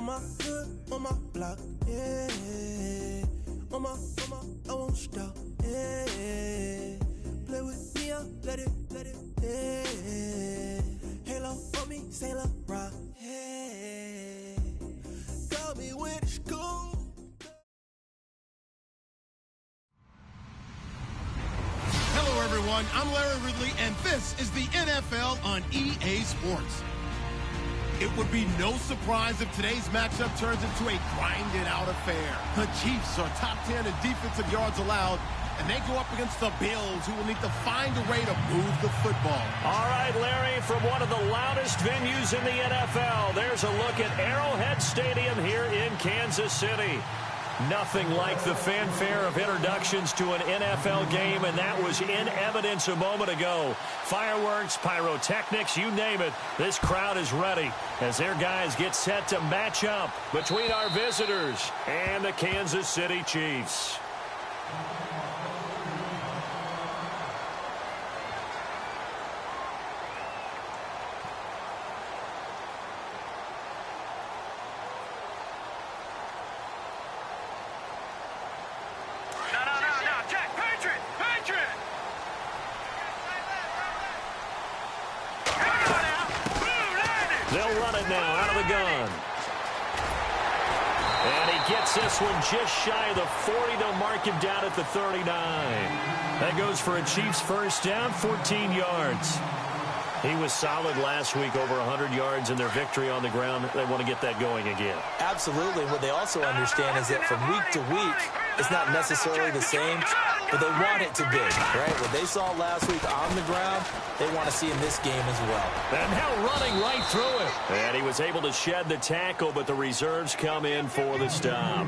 On my hood, on my block, yeah. On my, I won't stop, yeah. Play with me, I'll let it, yeah. Halo on me, Saint Laurent, yeah. Call me when it's cool. Hello, everyone. I'm Larry Ridley, and this is the NFL on EA Sports. It would be no surprise if today's matchup turns into a grinded-out affair. The Chiefs are top 10 in defensive yards allowed, and they go up against the Bills, who will need to find a way to move the football. All right, Larry, from one of the loudest venues in the NFL, there's a look at Arrowhead Stadium here in Kansas City. Nothing like the fanfare of introductions to an NFL game, and that was in evidence a moment ago. Fireworks, pyrotechnics, you name it. This crowd is ready as their guys get set to match up between our visitors and the Kansas City Chiefs. They'll run it now out of the gun. And he gets this one just shy of the 40. They'll mark him down at the 39. That goes for a Chiefs first down, 14 yards. He was solid last week, over 100 yards in their victory on the ground. They want to get that going again. Absolutely. What they also understand is that from week to week, it's not necessarily the same, but they want it to be, right? What they saw last week on the ground, they want to see in this game as well. And now running right through it. And he was able to shed the tackle, but the reserves come in for the stop.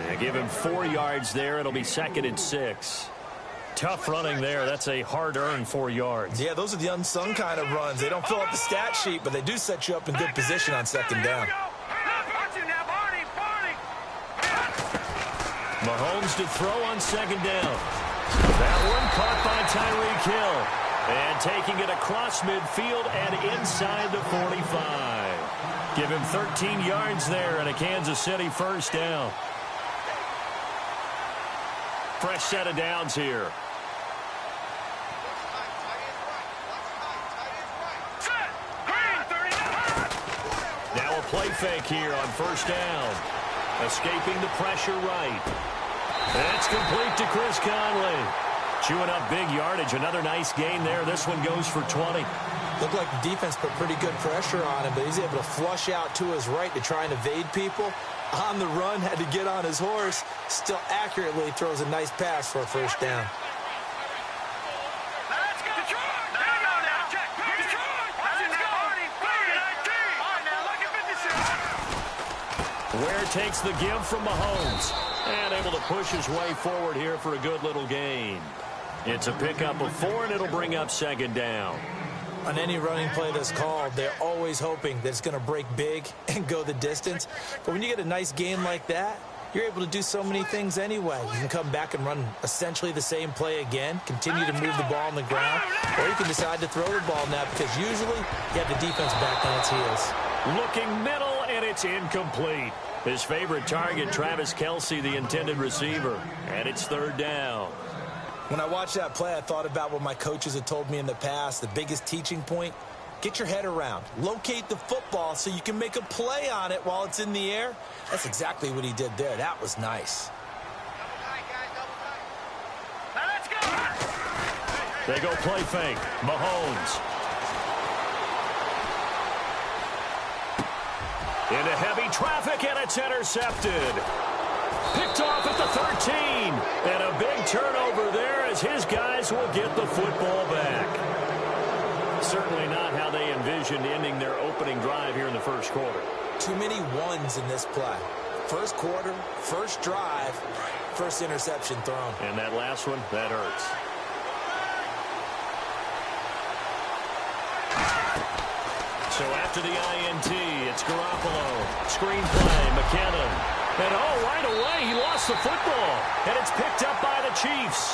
They give him 4 yards there. It'll be 2nd and 6. Tough running there. That's a hard-earned 4 yards. Yeah, those are the unsung kind of runs. They don't fill up the stat sheet, but they do set you up in good position on 2nd down. Mahomes to throw on 2nd down. That one caught by Tyreek Hill. And taking it across midfield and inside the 45. Give him 13 yards there and a Kansas City first down. Fresh set of downs here. Now a play fake here on first down. Escaping the pressure right. That's complete to Chris Conley. Chewing up big yardage. Another nice gain there. This one goes for 20. Looked like the defense put pretty good pressure on him, but he's able to flush out to his right to try and evade people. On the run, had to get on his horse. Still accurately throws a nice pass for a first down. Ware takes the give from Mahomes. And able to push his way forward here for a good little gain. It's a pickup of 4, and it'll bring up 2nd down. On any running play that's called, they're always hoping that it's going to break big and go the distance. But when you get a nice gain like that, you're able to do so many things anyway. You can come back and run essentially the same play again, continue to move the ball on the ground, or you can decide to throw the ball now because usually you have the defense back on its heels. Looking middle, and it's incomplete. His favorite target, Travis Kelce, the intended receiver. And it's 3rd down. When I watched that play, I thought about what my coaches had told me in the past. The biggest teaching point, get your head around. Locate the football so you can make a play on it while it's in the air. That's exactly what he did there. That was nice. They go play fake. Mahomes. Into heavy traffic, and it's intercepted. Picked off at the 13. And a big turnover there as his guys will get the football back. Certainly not how they envisioned ending their opening drive here in the first quarter. Too many ones in this play. First quarter, first drive, first interception thrown. And that last one, that hurts. So after the INT, it's Garoppolo. Screen play, McKinnon. And right away, he lost the football. And it's picked up by the Chiefs.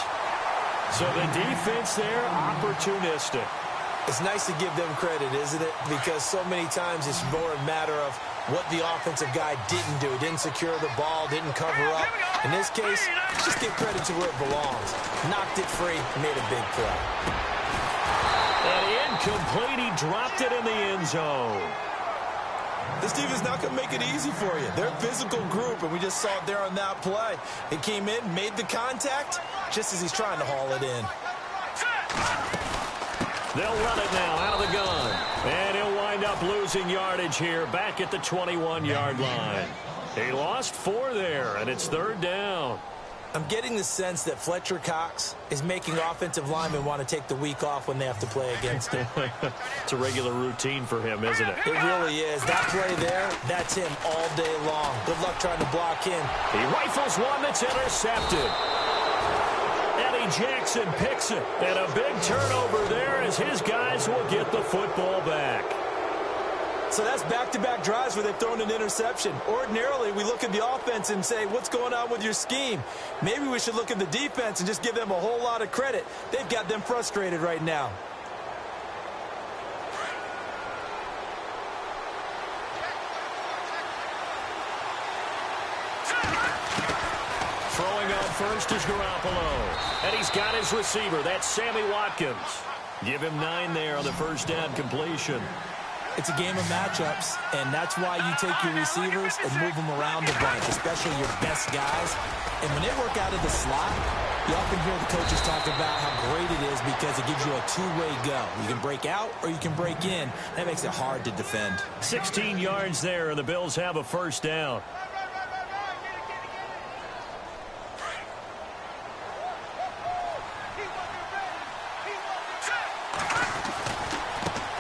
So the defense there, opportunistic. It's nice to give them credit, isn't it? Because so many times it's more a matter of what the offensive guy didn't do. Didn't secure the ball, didn't cover up. In this case, just give credit to where it belongs. Knocked it free, made a big play. And incomplete, he dropped it in the end zone. This team is not going to make it easy for you. They're a physical group, and we just saw it there on that play. It came in, made the contact, just as he's trying to haul it in. They'll run it now out of the gun. And he'll wind up losing yardage here back at the 21-yard line. He lost 4 there, and it's 3rd down. I'm getting the sense that Fletcher Cox is making offensive linemen want to take the week off when they have to play against him. It's a regular routine for him, isn't it? It really is. That play there, that's him all day long. Good luck trying to block him. He rifles one that's intercepted. Eddie Jackson picks it. And a big turnover there as his guys will get the football back. So that's back-to-back drives where they've thrown an interception. Ordinarily, we look at the offense and say, what's going on with your scheme? Maybe we should look at the defense and just give them a whole lot of credit. They've got them frustrated right now. Throwing on first is Garoppolo. And he's got his receiver. That's Sammy Watkins. Give him 9 there on the first down completion. It's a game of matchups, and that's why you take your receivers and move them around the bunch, especially your best guys. And when they work out of the slot, you often hear the coaches talk about how great it is because it gives you a two-way go. You can break out or you can break in. That makes it hard to defend. 16 yards there, and the Bills have a first down.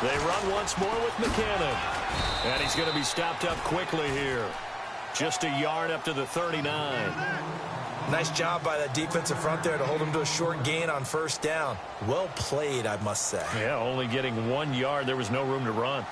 They run once more with McCannon. And he's going to be stopped up quickly here. Just a yard up to the 39. Nice job by that defensive front there to hold him to a short gain on first down. Well played, I must say. Yeah, only getting 1 yard. There was no room to run.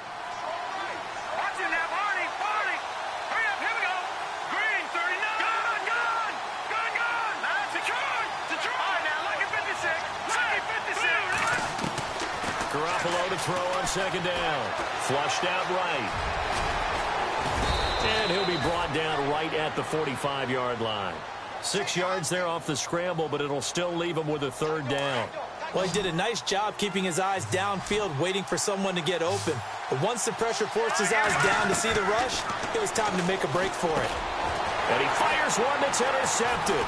Garoppolo to throw on second down. Flushed out right. And he'll be brought down right at the 45-yard line. 6 yards there off the scramble, but it'll still leave him with a 3rd down. Well, he did a nice job keeping his eyes downfield, waiting for someone to get open. But once the pressure forced his eyes down to see the rush, it was time to make a break for it. And he fires one that's intercepted.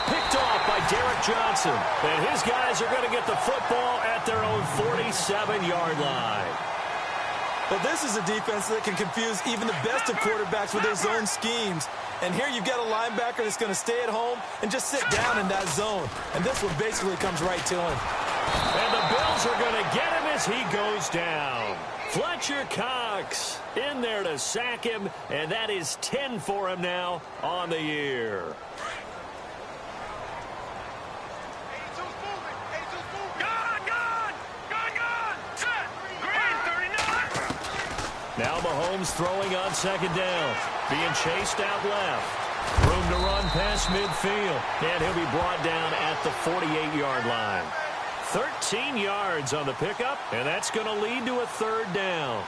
Picked off by Derek Johnson. And his guys are going to get the football at their own 47-yard line. Well, this is a defense that can confuse even the best of quarterbacks with their zone schemes. And here you've got a linebacker that's going to stay at home and just sit down in that zone. And this one basically comes right to him. And the Bills are going to get him as he goes down. Fletcher Cox in there to sack him, and that is 10 for him now on the year. Now Mahomes throwing on second down. Being chased out left. Room to run past midfield. And he'll be brought down at the 48-yard line. 13 yards on the pickup, and that's going to lead to a 3rd down.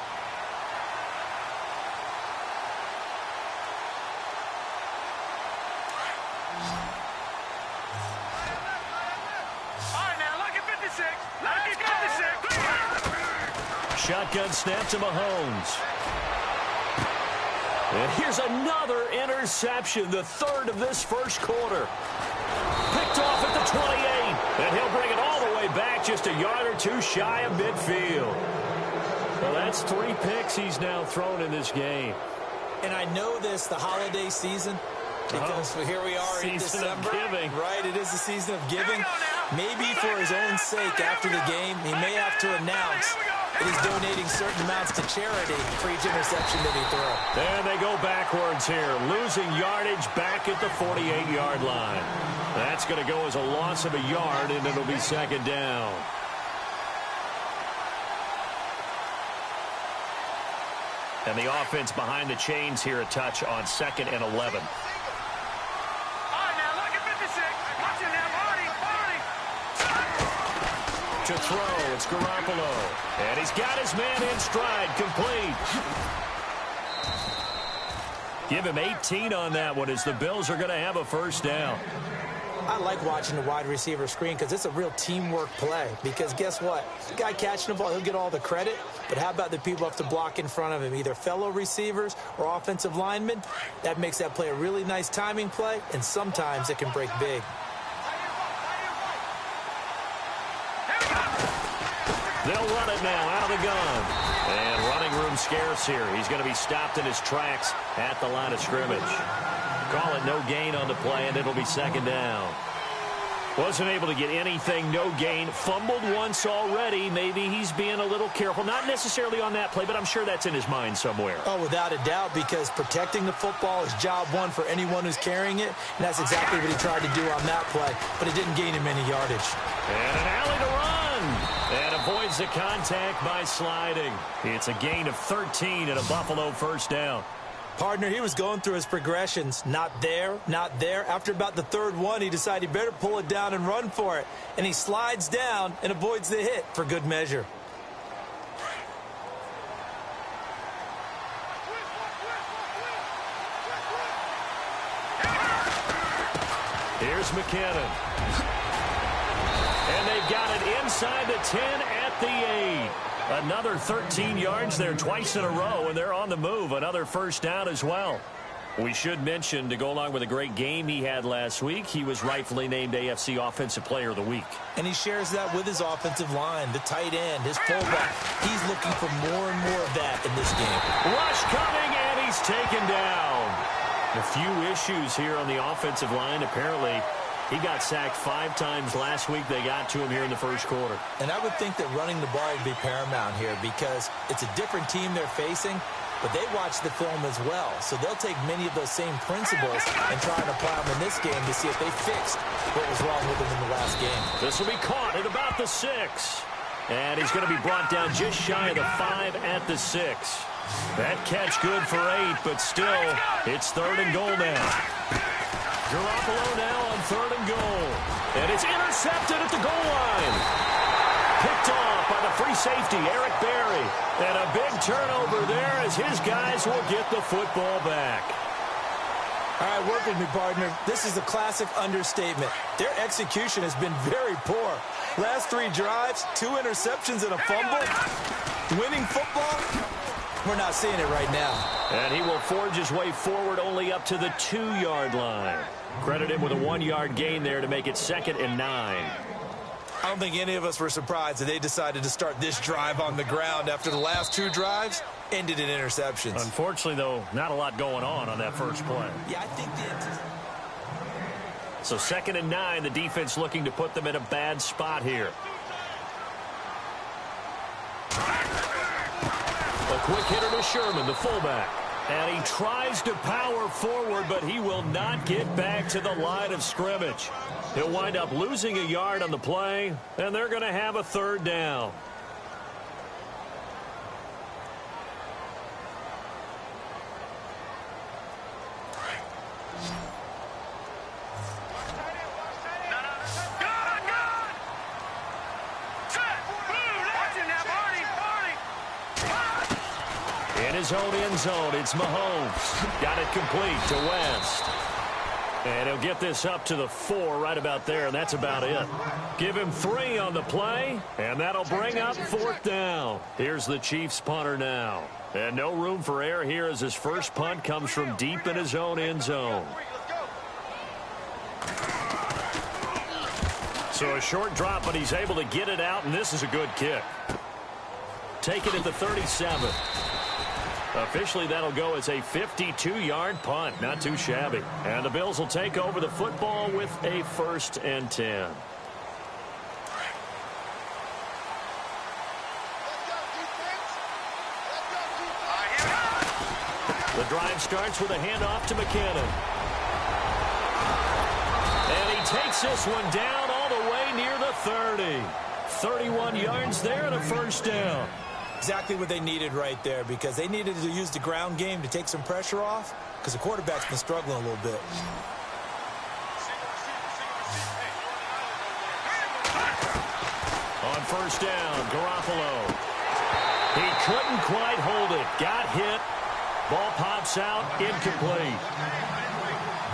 Shotgun snap to Mahomes. And here's another interception, the 3rd of this first quarter. Picked off at the 28, and he'll bring it all the way back just a yard or 2 shy of midfield. Well, that's 3 picks he's now thrown in this game. And I know this, the holiday season, because here we are in December. Season of giving. Right, it is the season of giving. Maybe for his own sake after the game, he may have to announce that he's donating certain amounts to charity for each interception that he throws. And they go backwards here, losing yardage back at the 48-yard line. That's going to go as a loss of a yard, and it'll be second down. And the offense behind the chains here a touch on 2nd and 11. To throw, it's Garoppolo. And he's got his man in stride, complete. Give him 18 on that one as the Bills are going to have a first down. I like watching the wide receiver screen because it's a real teamwork play. Because guess what? The guy catching the ball, he'll get all the credit. But how about the people who have to block in front of him, either fellow receivers or offensive linemen? That makes that play a really nice timing play, and sometimes it can break big. They'll run it now out of the gun. And running room scarce here. He's going to be stopped in his tracks at the line of scrimmage. Call it no gain on the play, and it'll be second down. Wasn't able to get anything, no gain. Fumbled once already. Maybe he's being a little careful. Not necessarily on that play, but I'm sure that's in his mind somewhere. Oh, without a doubt, because protecting the football is job one for anyone who's carrying it, and that's exactly what he tried to do on that play, but it didn't gain him any yardage. And an alley to run. And avoids the contact by sliding. It's a gain of 13 and a Buffalo first down. Partner, he was going through his progressions. Not there, not there. After about the third one, he decided he better pull it down and run for it. And he slides down and avoids the hit for good measure. Here's McKinnon. And they've got it inside the 10 at the 8. Another 13 yards there twice in a row, and they're on the move. Another first down as well. We should mention, to go along with a great game he had last week, he was rightfully named AFC Offensive Player of the Week. And he shares that with his offensive line, the tight end, his fullback. He's looking for more and more of that in this game. Rush coming, and he's taken down. A few issues here on the offensive line. Apparently, he got sacked 5 times last week. They got to him here in the first quarter. And I would think that running the ball would be paramount here because it's a different team they're facing, but they watch the film as well. So they'll take many of those same principles and try and apply them in this game to see if they fixed what was wrong with them in the last game. This will be caught at about the 6. And he's going to be brought down just shy of the 5 at the 6. That catch good for 8, but still, it's 3rd and goal now. Garoppolo now on 3rd and goal. And it's intercepted at the goal line. Picked off by the free safety, Eric Berry. And a big turnover there as his guys will get the football back. All right, work with me, partner. This is a classic understatement. Their execution has been very poor. Last 3 drives, 2 interceptions and a fumble. Winning football? We're not seeing it right now. And he will forge his way forward only up to the 2-yard line. Credit him with a 1-yard gain there to make it 2nd and 9. I don't think any of us were surprised that they decided to start this drive on the ground after the last 2 drives ended in interceptions. Unfortunately, though, not a lot going on that first play. Yeah, I think So 2nd and 9, the defense looking to put them in a bad spot here. A quick hitter to Sherman, the fullback. And he tries to power forward, but he will not get back to the line of scrimmage. He'll wind up losing a yard on the play, and they're going to have a 3rd down. In his own end zone, it's Mahomes. Got it complete to West. And he'll get this up to the 4 right about there, and that's about it. Give him 3 on the play, and that'll bring up 4th down. Here's the Chiefs punter now. And no room for error here as his first punt comes from deep in his own end zone. So a short drop, but he's able to get it out, and this is a good kick. Take it at the 37. Officially, that'll go as a 52-yard punt. Not too shabby. And the Bills will take over the football with a 1st and 10. The drive starts with a handoff to McKinnon. And he takes this one down all the way near the 30. 31 yards there and a 1st down. Exactly what they needed right there because they needed to use the ground game to take some pressure off because the quarterback's been struggling a little bit. On 1st down, Garoppolo. He couldn't quite hold it. Got hit. Ball pops out, incomplete.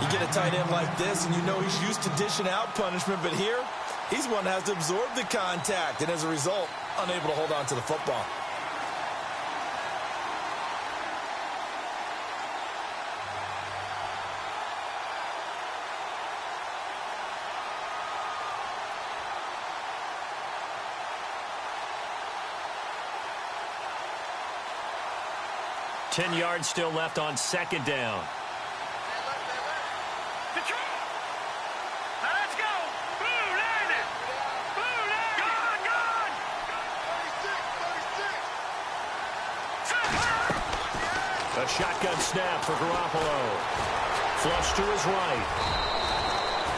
You get a tight end like this, and you know he's used to dishing out punishment, but here, he's one that has to absorb the contact, and as a result, unable to hold on to the football. Ten yards still left on second down. Let's go. Blue landed. Blue landed. Gone. 36. A shotgun snap for Garoppolo. Flush to his right.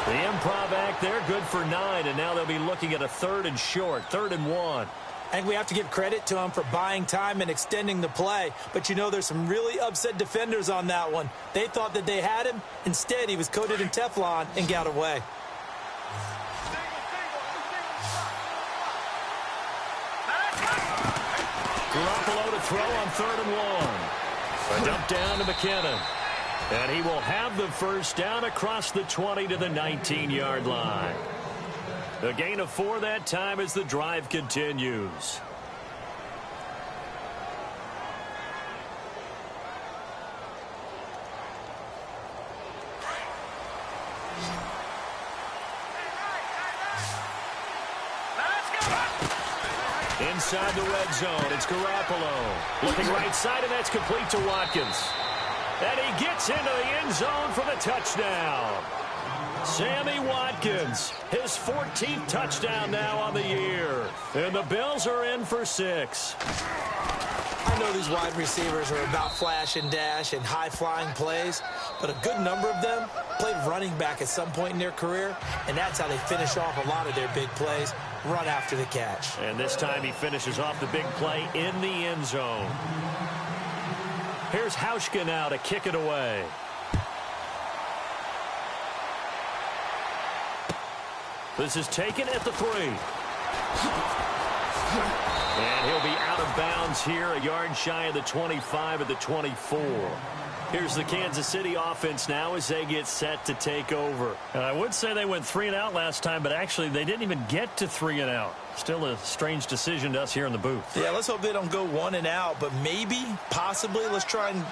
The improv act there, good for 9, and now they'll be looking at a 3rd and short, 3rd and 1. I think we have to give credit to him for buying time and extending the play. But you know there's some really upset defenders on that one. They thought that they had him. Instead, he was coated in Teflon and got away. Garoppolo to throw on 3rd and 1. A dump down to McKinnon. And he will have the first down across the 20 to the 19-yard line. A gain of 4 that time as the drive continues. Inside the red zone, it's Garoppolo. Looking right side, and that's complete to Watkins. And he gets into the end zone for the touchdown. Sammy Watkins, his 14th touchdown now on the year. And the Bills are in for 6. I know these wide receivers are about flash and dash and high-flying plays, but a good number of them played running back at some point in their career, and that's how they finish off a lot of their big plays, run after the catch. And this time he finishes off the big play in the end zone. Here's Hauschka now to kick it away. This is taken at the 3. And he'll be out of bounds here, a yard shy of the 25 at the 24. Here's the Kansas City offense now as they get set to take over. And I would say they went 3 and out last time, but actually they didn't even get to 3 and out. Still a strange decision to us here in the booth. Yeah, let's hope they don't go 1 and out, but maybe, possibly, let's try and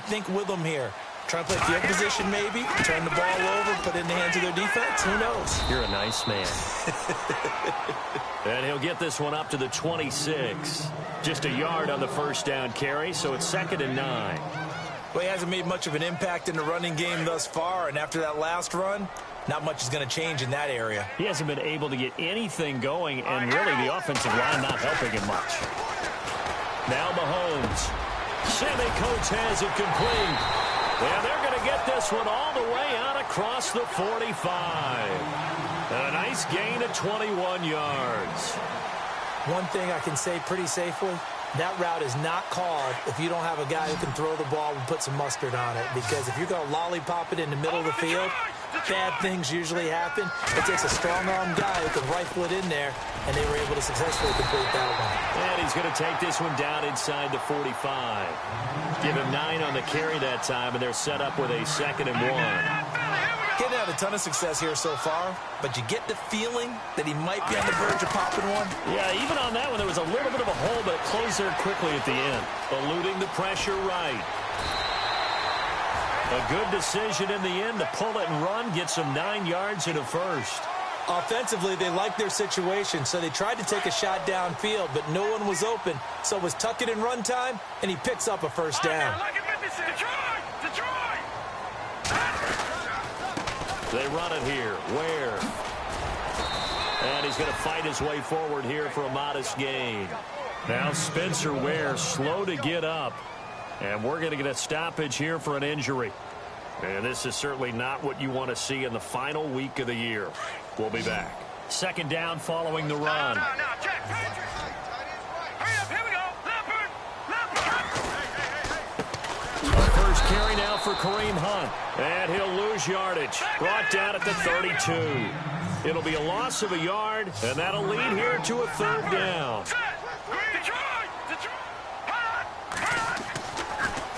think with them here. Try and play field position maybe, turn the ball over, put it in the hands of their defense. Who knows? You're a nice man. And he'll get this one up to the 26. Just a yard on the first down carry, so it's 2nd and 9. Well, he hasn't made much of an impact in the running game thus far, and after that last run, not much is going to change in that area. He hasn't been able to get anything going, and really the offensive line not helping him much. Now Mahomes. Sammy Coates has it complete. And they're going to get this one all the way out across the 45. A nice gain of 21 yards. One thing I can say pretty safely, that route is not called if you don't have a guy who can throw the ball and put some mustard on it. Because if you're going to lollipop it in the middle of the field, bad things usually happen. It takes a strong-armed guy who can rifle it in there, and they were able to successfully complete that one. And he's going to take this one down inside the 45. Give him 9 on the carry that time, and they're set up with a 2nd and 1. Getting out a ton of success here so far, but you get the feeling that he might be on the verge of popping one. Yeah, even on that one, there was a little bit of a hole, but it closed there quickly at the end. Eluding the pressure right. A good decision in the end to pull it and run, get some 9 yards in a first. Offensively, they liked their situation, so they tried to take a shot downfield, but no one was open. So it was tuck it in run time, and he picks up a first down. They run it here. Ware. And he's going to fight his way forward here for a modest gain. Now Spencer Ware slow to get up. And we're going to get a stoppage here for an injury. And this is certainly not what you want to see in the final week of the year. We'll be back. 2nd down following the run. First carry now for Kareem Hunt. And he'll lose yardage. Brought down at the 32. It'll be a loss of a yard, and that'll lead here to a 3rd down.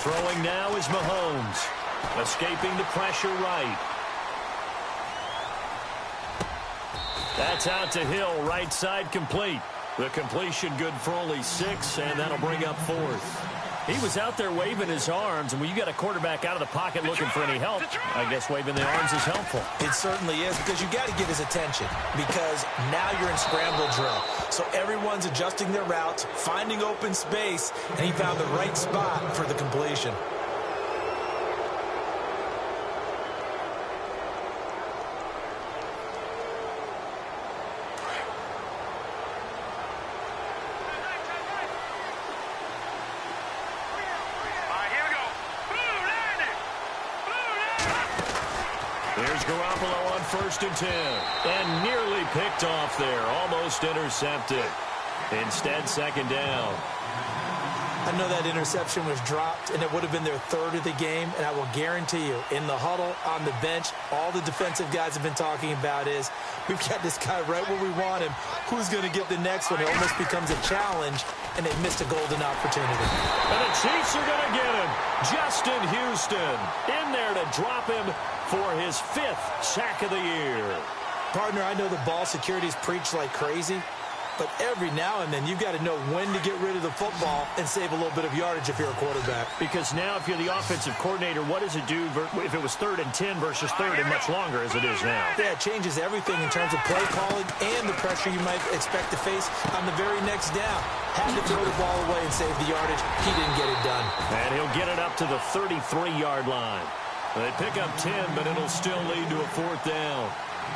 Throwing now is Mahomes. Escaping the pressure right. That's out to Hill, right side complete. The completion good for only 6, and that'll bring up 4th. He was out there waving his arms, and when you got a quarterback out of the pocket looking for any help, I guess waving the arms is helpful. It certainly is, because you got to get his attention, because now you're in scramble drill. So everyone's adjusting their routes, finding open space, and he found the right spot for the completion. Here's Garoppolo on 1st and 10. And nearly picked off there. Almost intercepted. Instead, 2nd down. I know that interception was dropped, and it would have been their 3rd of the game. And I will guarantee you, in the huddle, on the bench, all the defensive guys have been talking about is, we've got this guy right where we want him. Who's going to get the next one? It almost becomes a challenge, and they've missed a golden opportunity. And the Chiefs are going to get him. Justin Houston in there to drop him for his 5th sack of the year. Partner, I know the ball security's preached like crazy, but every now and then you've got to know when to get rid of the football and save a little bit of yardage if you're a quarterback. Because now if you're the offensive coordinator, what does it do if it was 3rd and 10 versus 3rd and much longer as it is now? Yeah, it changes everything in terms of play calling and the pressure you might expect to face on the very next down. Had to throw the ball away and save the yardage. He didn't get it done. And he'll get it up to the 33-yard line. They pick up 10, but it'll still lead to a 4th down.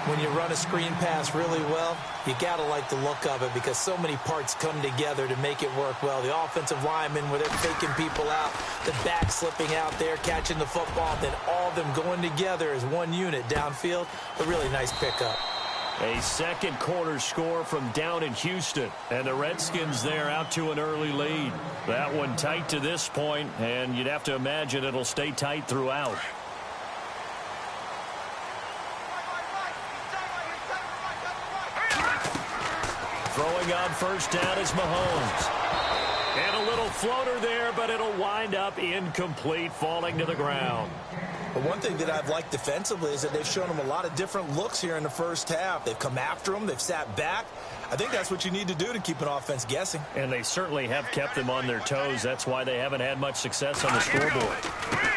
When you run a screen pass really well, you got to like the look of it because so many parts come together to make it work well. The offensive linemen, where they're faking people out, the back slipping out there, catching the football, then all of them going together as one unit downfield. A really nice pickup. A second quarter score from down in Houston, and the Redskins there out to an early lead. That one tight to this point, and you'd have to imagine it'll stay tight throughout. Throwing on 1st down is Mahomes. And a little floater there, but it'll wind up incomplete, falling to the ground. But one thing that I've liked defensively is that they've shown him a lot of different looks here in the first half. They've come after him. They've sat back. I think that's what you need to do to keep an offense guessing. And they certainly have kept them on their toes. That's why they haven't had much success on the scoreboard.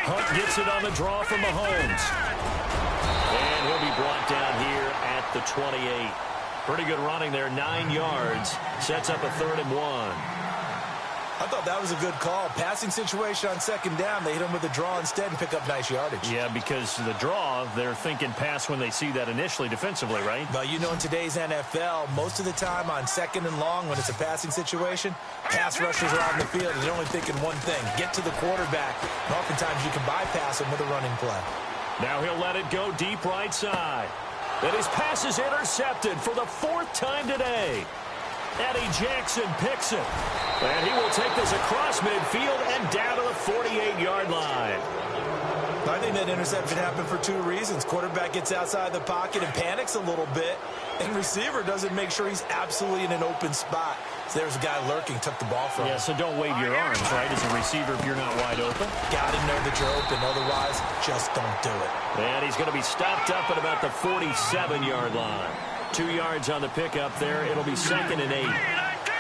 Hunt gets it on the draw from Mahomes. And he'll be brought down here at the 28. Pretty good running there, 9 yards. Sets up a 3rd and 1. I thought that was a good call. Passing situation on 2nd down. They hit him with a draw instead and pick up nice yardage. Yeah, because the draw, they're thinking pass when they see that initially defensively, right? Well, you know, in today's NFL, most of the time on 2nd and long, when it's a passing situation, pass rushers are on the field, and they're only thinking one thing, get to the quarterback. And oftentimes you can bypass him with a running play. Now he'll let it go deep right side. And his pass is intercepted for the 4th time today. Eddie Jackson picks it. And he will take this across midfield and down to the 48-yard line. I think that interception happened for 2 reasons. Quarterback gets outside the pocket and panics a little bit. And receiver doesn't make sure he's absolutely in an open spot. So there's a guy lurking, took the ball from him. Yeah, so don't wave your arms, right, as a receiver if you're not wide open. Got to know that you're open. Otherwise, just don't do it. And he's going to be stopped up at about the 47-yard line. 2 yards on the pickup there. It'll be 2nd and 8.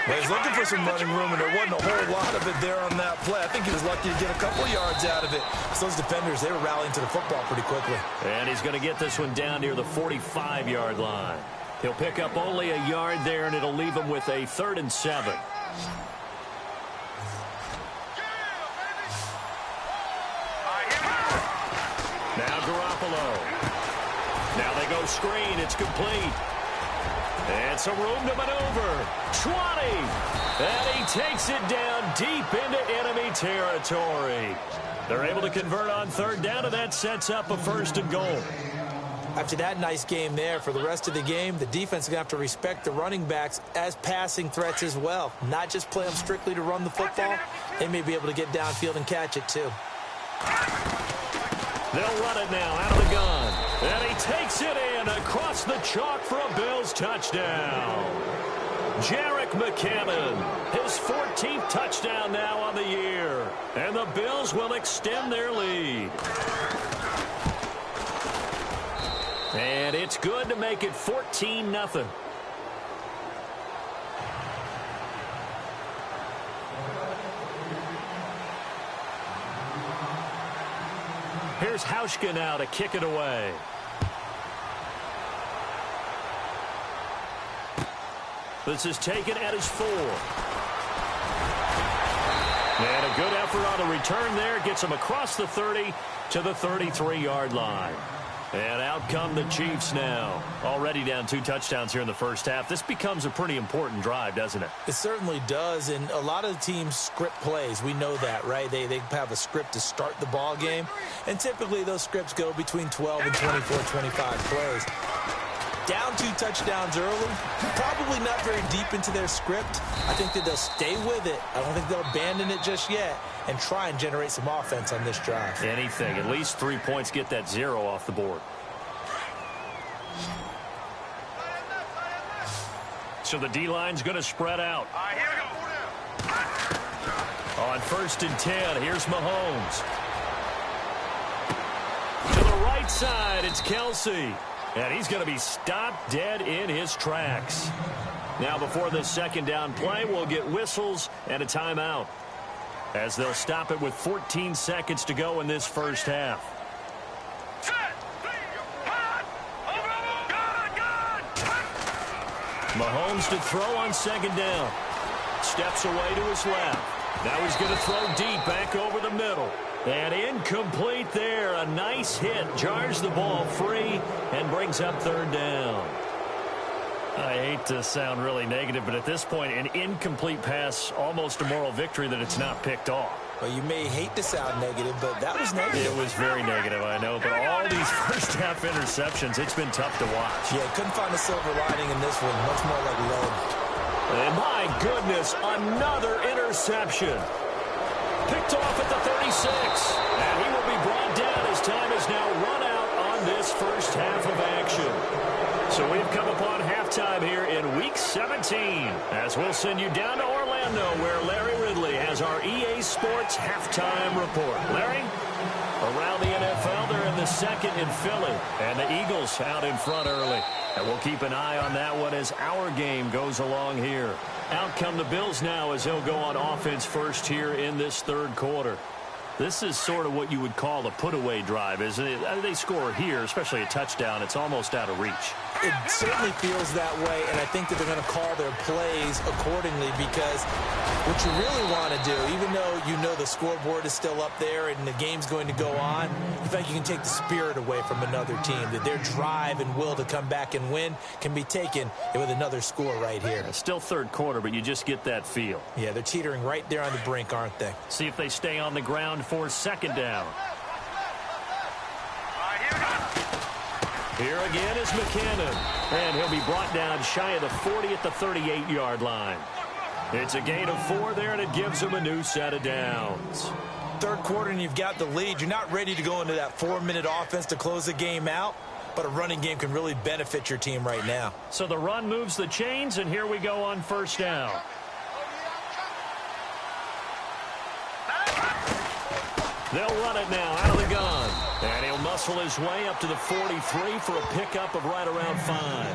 Well, he's looking for some running room, and there wasn't a whole lot of it there on that play. I think he was lucky to get a couple yards out of it. So those defenders, they were rallying to the football pretty quickly. And he's going to get this one down near the 45-yard line. He'll pick up only a yard there, and it'll leave him with a 3rd and 7. Now Garoppolo. Now they go screen. It's complete. And some room to maneuver. 20. And he takes it down deep into enemy territory. They're able to convert on 3rd down, and that sets up a 1st and goal. After that nice game there, for the rest of the game, the defense is going to have to respect the running backs as passing threats as well. Not just play them strictly to run the football. They may be able to get downfield and catch it, too. They'll run it now out of the gun. And he takes it in across the chalk for a Bills touchdown. Jarek McCammon. His 14th touchdown now on the year. And the Bills will extend their lead. And it's good to make it 14-0. Here's Hauschka now to kick it away. This is taken at his 4. And a good effort on the return there. Gets him across the 30 to the 33-yard line. And out come the Chiefs now. Already down 2 touchdowns here in the first half. This becomes a pretty important drive, doesn't it? It certainly does. And a lot of teams script plays. We know that, right? They have a script to start the ball game. And typically those scripts go between 12 and 24, 25 plays. Down 2 touchdowns early, probably not very deep into their script. I think that they'll stay with it. I don't think they'll abandon it just yet and try and generate some offense on this drive. Anything. At least 3 points, get that 0 off the board. So the D-line's going to spread out. Here we go. On 1st and 10, here's Mahomes. To the right side, it's Kelsey. And he's going to be stopped dead in his tracks. Now before this second down play, we'll get whistles and a timeout, as they'll stop it with 14 seconds to go in this first half. Mahomes to throw on 2nd down. Steps away to his left. Now he's going to throw deep back over the middle. And incomplete there. A nice hit. Jars the ball free and brings up 3rd down. I hate to sound really negative, but at this point, an incomplete pass, almost a moral victory that it's not picked off. Well, you may hate to sound negative, but that was negative. It was very negative, I know. But all these first half interceptions, it's been tough to watch. Yeah, couldn't find a silver lining in this one. Much more like lead. And my goodness, another interception. Picked off at the 36. And he will be brought down as time is now run out on this first half of action. So we've come upon halftime here in Week 17, as we'll send you down to Orlando, where Larry Ridley has our EA Sports halftime report. Larry, around the NFL, they're in the 2nd in Philly, and the Eagles out in front early. And we'll keep an eye on that one as our game goes along here. Out come the Bills now as they'll go on offense first here in this 3rd quarter. This is sort of what you would call a put-away drive, isn't it? They score here, especially a touchdown. It's almost out of reach. It certainly feels that way, and I think that they're going to call their plays accordingly, because what you really want to do, even though you know the scoreboard is still up there and the game's going to go on, you think you can take the spirit away from another team, that their drive and will to come back and win can be taken with another score right here. It's still 3rd quarter, but you just get that feel. Yeah, they're teetering right there on the brink, aren't they? See if they stay on the ground for 2nd down. Here again is McCammon, and he'll be brought down shy of the 40 at the 38-yard line. It's a gain of 4 there, and it gives him a new set of downs. 3rd quarter, and you've got the lead. You're not ready to go into that 4-minute offense to close the game out, but a running game can really benefit your team right now. So the run moves the chains, and here we go on 1st down. They'll run it now out of the gun. And he'll muscle his way up to the 43 for a pickup of right around 5.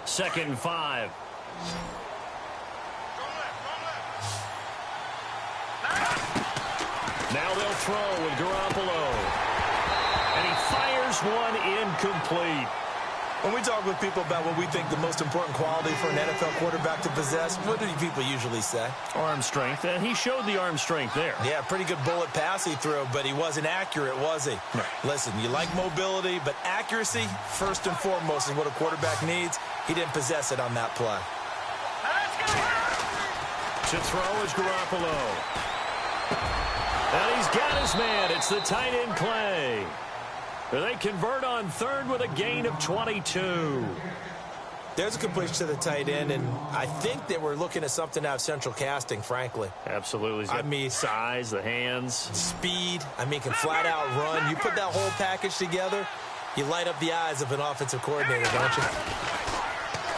Second and 5. Now they'll throw with Garoppolo. And he fires one incomplete. When we talk with people about what we think the most important quality for an NFL quarterback to possess, what do people usually say? Arm strength, and he showed the arm strength there. Yeah, pretty good bullet pass he threw, but he wasn't accurate, was he? No. Listen, you like mobility, but accuracy, first and foremost, is what a quarterback needs. He didn't possess it on that play. To throw is Garoppolo. And he's got his man. It's the tight end Clay. They convert on 3rd with a gain of 22. There's a complete to the tight end, and I think that we're looking at something out of central casting, frankly. Absolutely. I mean, size, the hands. Speed. I mean, can flat out run. You put that whole package together, you light up the eyes of an offensive coordinator, don't you?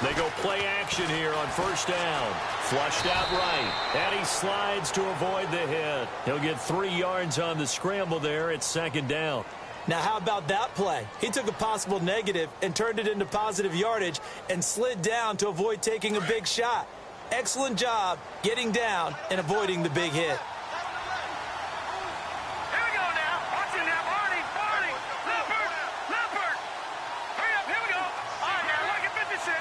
They go play action here on first down. Flushed out right. And he slides to avoid the hit. He'll get 3 yards on the scramble there. It's second down. Now, how about that play? He took a possible negative and turned it into positive yardage and slid down to avoid taking a big shot. Excellent job getting down and avoiding the big hit. Here we go now. Watch it now. Barney. Leopard. Hurry up. Here we go. All right, now. Look at 56.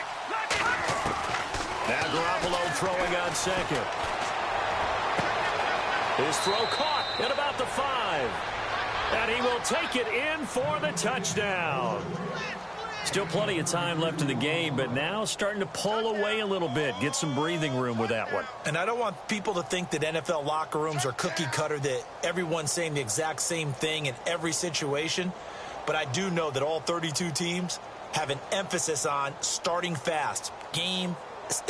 Now Garoppolo throwing on second. His throw caught at about the 5. And he will take it in for the touchdown. Still plenty of time left in the game, but now starting to pull away a little bit. Get some breathing room with that one. And I don't want people to think that NFL locker rooms are cookie cutter, that everyone's saying the exact same thing in every situation. But I do know that all 32 teams have an emphasis on starting fast. Game,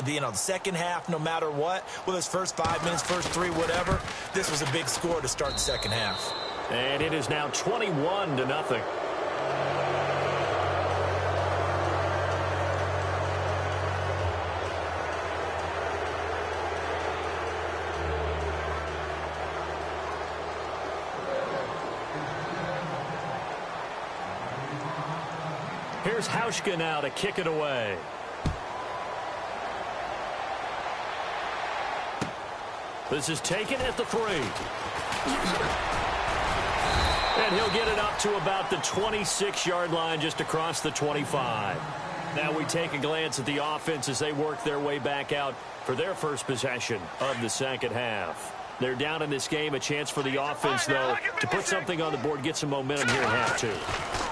the second half, no matter what. Whether it's first 5 minutes, first 3, whatever. This was a big score to start the second half. And it is now 21-0. Here's Hauschka now to kick it away. This is taken at the 3. And he'll get it up to about the 26-yard line, just across the 25. Now we take a glance at the offense as they work their way back out for their first possession of the second half. They're down in this game. A chance for the offense, though, to put something on the board, get some momentum here in half 2.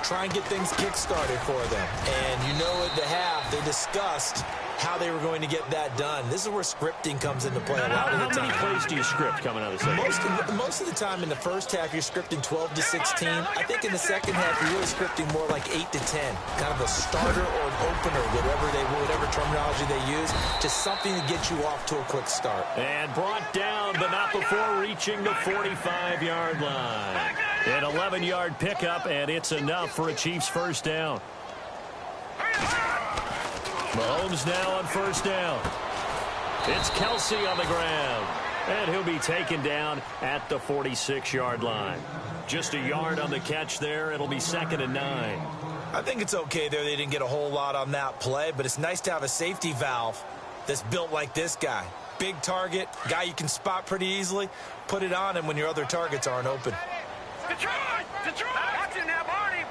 Try and get things kick-started for them. And you know at the half, they discussed how they were going to get that done. This is where scripting comes into play a lot of the time. How many plays do you script coming out of the second? Most of the time in the first half, you're scripting 12 to 16. I think in the second half, you're really scripting more like 8 to 10. Kind of a starter or an opener, whatever terminology they use. Just something to get you off to a quick start. And brought down, but not before reaching the 45-yard line. An 11-yard pickup, and it's enough for a Chiefs first down. Mahomes now on first down. It's Kelsey on the ground. And he'll be taken down at the 46-yard line. Just a yard on the catch there. It'll be 2nd and 9. I think it's okay there. They didn't get a whole lot on that play, but it's nice to have a safety valve that's built like this guy. Big target, guy you can spot pretty easily. Put it on him when your other targets aren't open. Detroit! Watch it now, Barney!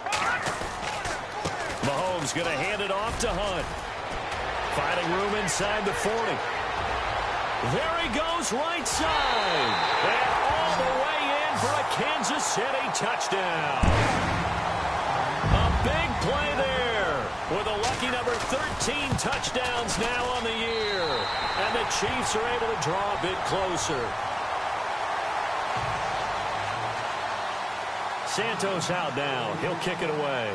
Mahomes going to hand it off to Hunt. Finding room inside the 40. There he goes, right side. And all the way in for a Kansas City touchdown. A big play there with a lucky number 13 touchdowns now on the year. And the Chiefs are able to draw a bit closer. Santos out now. He'll kick it away.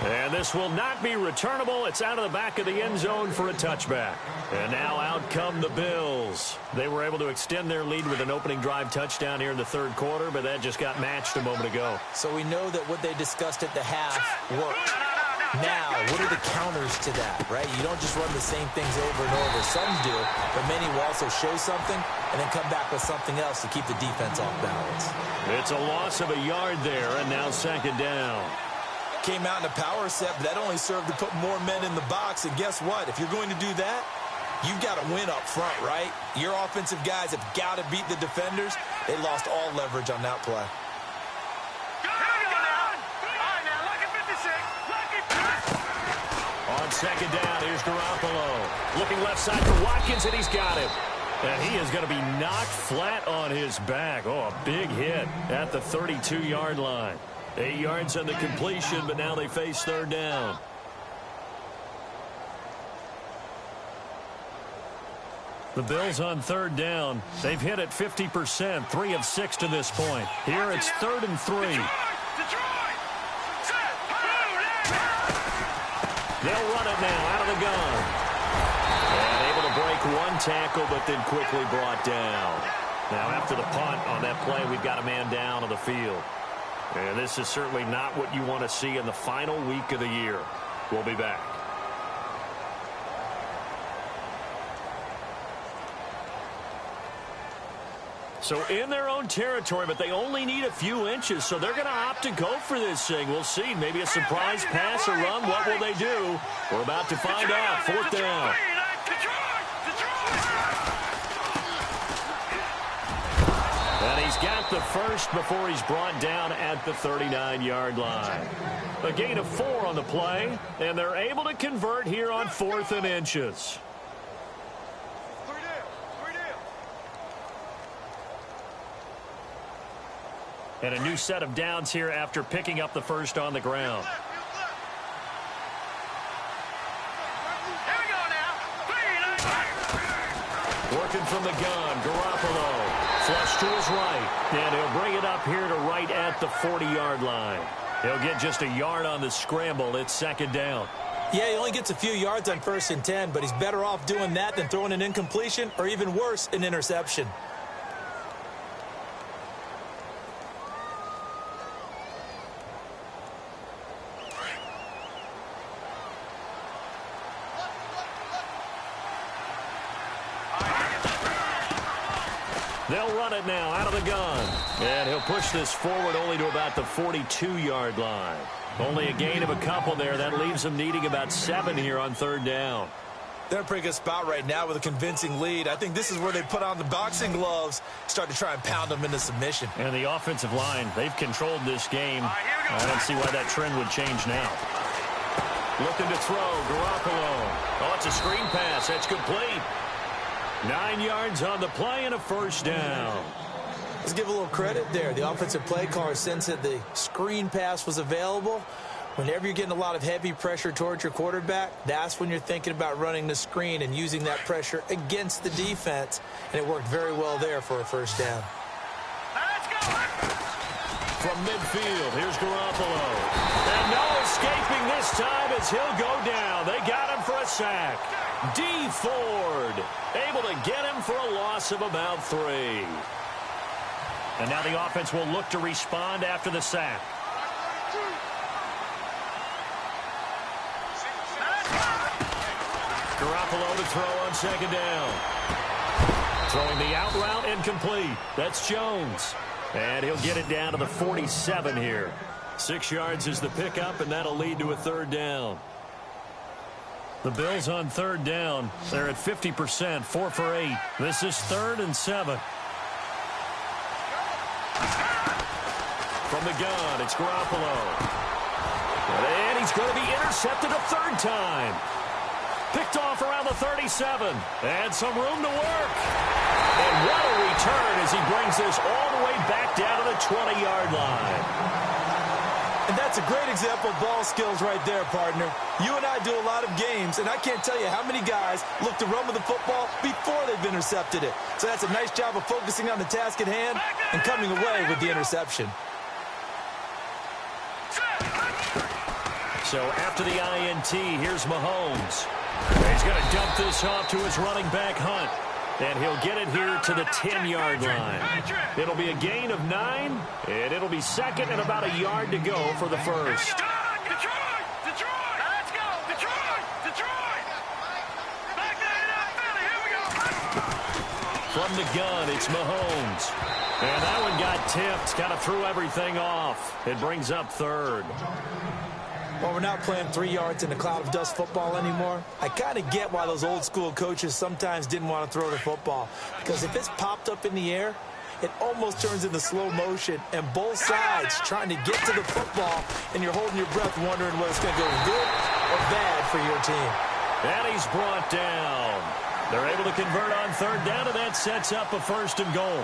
And this will not be returnable. It's out of the back of the end zone for a touchback. And now out come the Bills. They were able to extend their lead with an opening drive touchdown here in the third quarter, but that just got matched a moment ago. So we know that what they discussed at the half worked. Now, what are the counters to that, right? You don't just run the same things over and over. Some do, but many will also show something and then come back with something else to keep the defense off balance. It's a loss of a yard there, and now 2nd down. Came out in a power set, but that only served to put more men in the box. And guess what? If you're going to do that, you've got to win up front, right? Your offensive guys have got to beat the defenders. They lost all leverage on that play. On 2nd down, here's Garoppolo. Looking left side for Watkins, and he's got him. And he is going to be knocked flat on his back. Oh, a big hit at the 32-yard line. 8 yards on the completion, but now they face 3rd down. The Bills on 3rd down. They've hit it 50%, 3 of 6 to this point. Here it's 3rd and 3. Detroit! They'll run it now out of the gun. And able to break one tackle, but then quickly brought down. Now, after the punt on that play, we've got a man down on the field. And this is certainly not what you want to see in the final week of the year. We'll be back. So in their own territory, but they only need a few inches, so they're going to opt to go for this thing. We'll see. Maybe a surprise pass or run. What will they do? We're about to find out. Fourth down. And he's got the first before he's brought down at the 39-yard line. A gain of 4 on the play, and they're able to convert here on 4th and inches. And a new set of downs here after picking up the first on the ground. Working from the gun, Garoppolo. Flush to his right. And he'll bring it up here to right at the 40-yard line. He'll get just a yard on the scramble. It's second down. Yeah, he only gets a few yards on 1st and 10, but he's better off doing that than throwing an incompletion or even worse, an interception. They'll run it now out of the gun. And he'll push this forward only to about the 42-yard line. Only a gain of a couple there. That leaves them needing about 7 here on 3rd down. They're in a pretty good spot right now with a convincing lead. I think this is where they put on the boxing gloves, start to try and pound them into submission. And the offensive line, they've controlled this game. I don't see why that trend would change now. Looking to throw, Garoppolo. Oh, it's a screen pass. That's complete. 9 yards on the play and a first down. Let's give a little credit there. The offensive play caller sensed that the screen pass was available. Whenever you're getting a lot of heavy pressure towards your quarterback, that's when you're thinking about running the screen and using that pressure against the defense. And it worked very well there for a first down. From midfield, here's Garoppolo. And no escaping this time as he'll go down. They got him for a sack. D. Ford able to get him for a loss of about 3. And now the offense will look to respond after the sack. Garoppolo to throw on second down. Throwing the out route incomplete. That's Jones. And he'll get it down to the 47 here. 6 yards is the pickup, and that'll lead to a 3rd down. The Bills on 3rd down. They're at 50%, 4 for 8. This is 3rd and 7. From the gun, it's Garoppolo. And he's going to be intercepted a 3rd time. Picked off around the 37. And some room to work. And what a return as he brings this all the way back down to the 20-yard line. And that's a great example of ball skills right there, partner. You and I do a lot of games, and I can't tell you how many guys look to run with the football before they've intercepted it. So that's a nice job of focusing on the task at hand and coming away with the interception. So after the INT, here's Mahomes. He's going to dump this off to his running back, Hunt. And he'll get it here to the 10-yard line. It'll be a gain of 9, and it'll be second and about a yard to go for the first. Detroit! Let's go! Detroit! Back there in Philly, here we go! From the gun, it's Mahomes. And that one got tipped, kind of threw everything off. It brings up 3rd. Well, we're not playing 3 yards in a cloud of dust football anymore. I kind of get why those old school coaches sometimes didn't want to throw the football. Because if it's popped up in the air, it almost turns into slow motion. And both sides trying to get to the football, and you're holding your breath wondering whether it's going to go good or bad for your team. And he's brought down. They're able to convert on 3rd down, and that sets up a 1st and goal.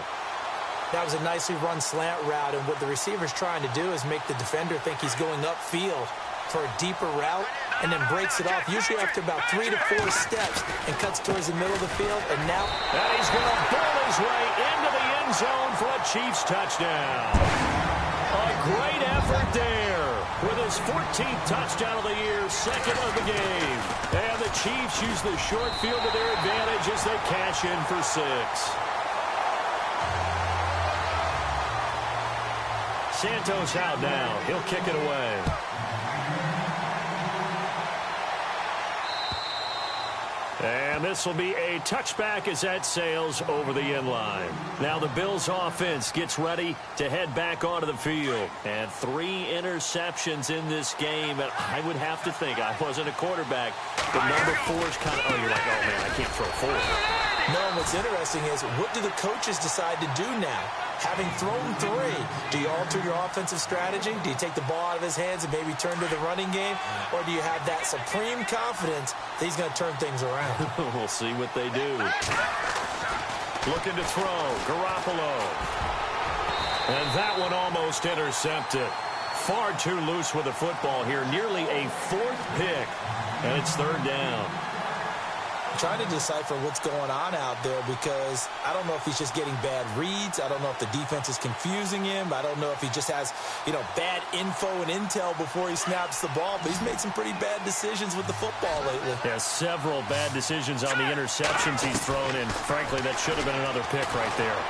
That was a nicely run slant route, and what the receiver's trying to do is make the defender think he's going upfield for a deeper route, and then breaks it off, usually after about 3 to 4 steps, and cuts towards the middle of the field, and now... And he's going to bull his way into the end zone for a Chiefs touchdown. A great effort there. with his 14th touchdown of the year, second of the game. And the Chiefs use the short field to their advantage as they cash in for 6. Santos out now. He'll kick it away. And this will be a touchback as that sails over the end line. Now the Bills offense gets ready to head back onto the field. And 3 interceptions in this game. And I would have to think, I wasn't a quarterback, but number 4 is kind of, you're like, oh man, I can't throw 4. No, what's interesting is, what do the coaches decide to do now? Having thrown 3, do you alter your offensive strategy? Do you take the ball out of his hands and maybe turn to the running game? Or do you have that supreme confidence that he's going to turn things around? We'll see what they do. Looking to throw, Garoppolo. And that one almost intercepted. Far too loose with the football here. Nearly a 4th pick. And it's 3rd down. Trying to decipher what's going on out there, because I don't know if he's just getting bad reads. I don't know if the defense is confusing him. I don't know if he just has, bad info and intel before he snaps the ball. But he's made some pretty bad decisions with the football lately. Yeah, several bad decisions on the interceptions he's thrown in. Frankly, that should have been another pick right there.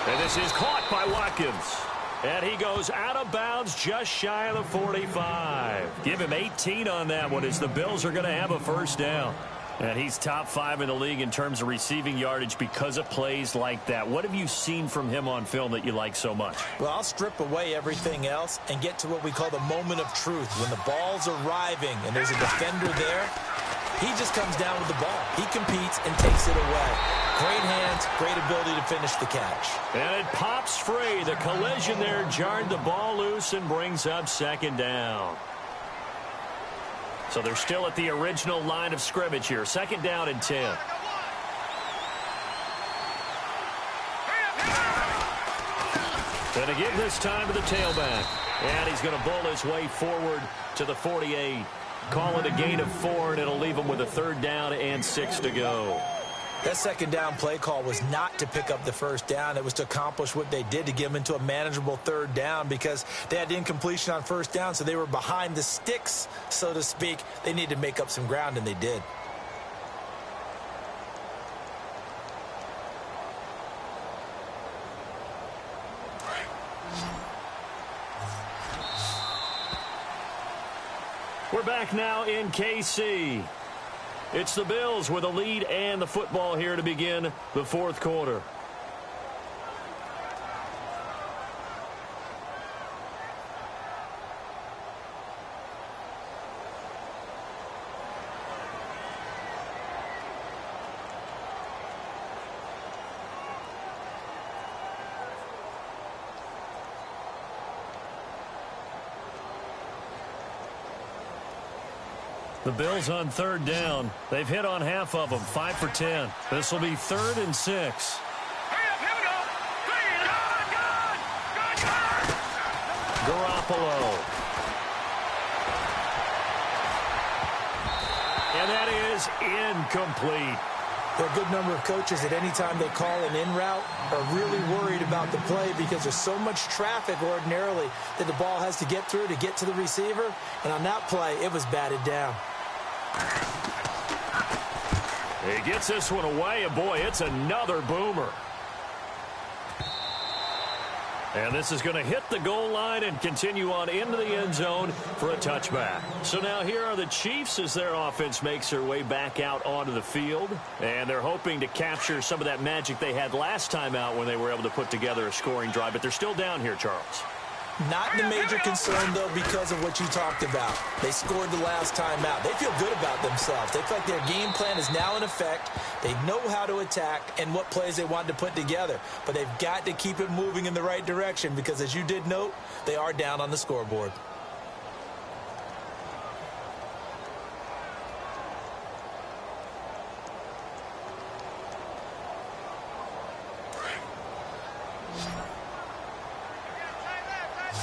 And this is caught by Watkins. And he goes out of bounds just shy of the 45. Give him 18 on that one as the Bills are going to have a 1st down. And he's top 5 in the league in terms of receiving yardage because of plays like that. What have you seen from him on film that you like so much? Well, I'll strip away everything else and get to what we call the moment of truth. When the ball's arriving and there's a defender there, he just comes down with the ball. He competes and takes it away. Great hands, great ability to finish the catch. And it pops free. The collision there jarred the ball loose and brings up 2nd down. So they're still at the original line of scrimmage here. 2nd down and 10. And again this time to the tailback. And he's going to bowl his way forward to the 48. Call it a gain of 4, and it'll leave him with a 3rd down and 6 to go. That 2nd down play call was not to pick up the 1st down. It was to accomplish what they did, to get them into a manageable 3rd down, because they had incompletion on 1st down, so they were behind the sticks, so to speak. They needed to make up some ground, and they did. We're back now in KC. It's the Bills with a lead and the football here to begin the 4th quarter. The Bills on 3rd down. They've hit on half of them, 5 for 10. This will be 3rd and 6. Here we go. Good. Garoppolo. And that is incomplete. There are a good number of coaches that any time they call an in route are really worried about the play, because there's so much traffic ordinarily that the ball has to get through to get to the receiver. And on that play, it was batted down. He gets this one away, and boy, it's another boomer. And this is going to hit the goal line and continue on into the end zone for a touchback. So now here are the Chiefs as their offense makes their way back out onto the field. And they're hoping to capture some of that magic they had last time out when they were able to put together a scoring drive. But they're still down here, Charles. Not the major concern, though, because of what you talked about. They scored the last time out. They feel good about themselves. They feel like their game plan is now in effect. They know how to attack and what plays they want to put together. But they've got to keep it moving in the right direction because, as you did note, they are down on the scoreboard.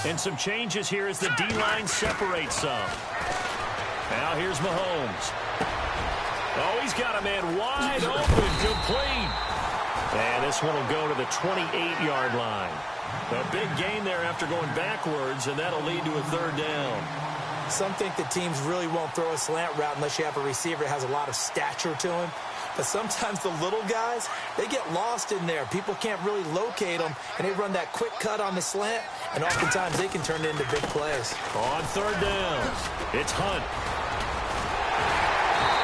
And some changes here as the D-line separates some. Now here's Mahomes. Oh, he's got a man wide open, complete. And this one will go to the 28-yard line. A big gain there after going backwards, and that'll lead to a third down. Some think the teams really won't throw a slant route unless you have a receiver that has a lot of stature to him. But sometimes the little guys, they get lost in there. People can't really locate them, and they run that quick cut on the slant, and oftentimes they can turn it into big plays. On third down, it's Hunt.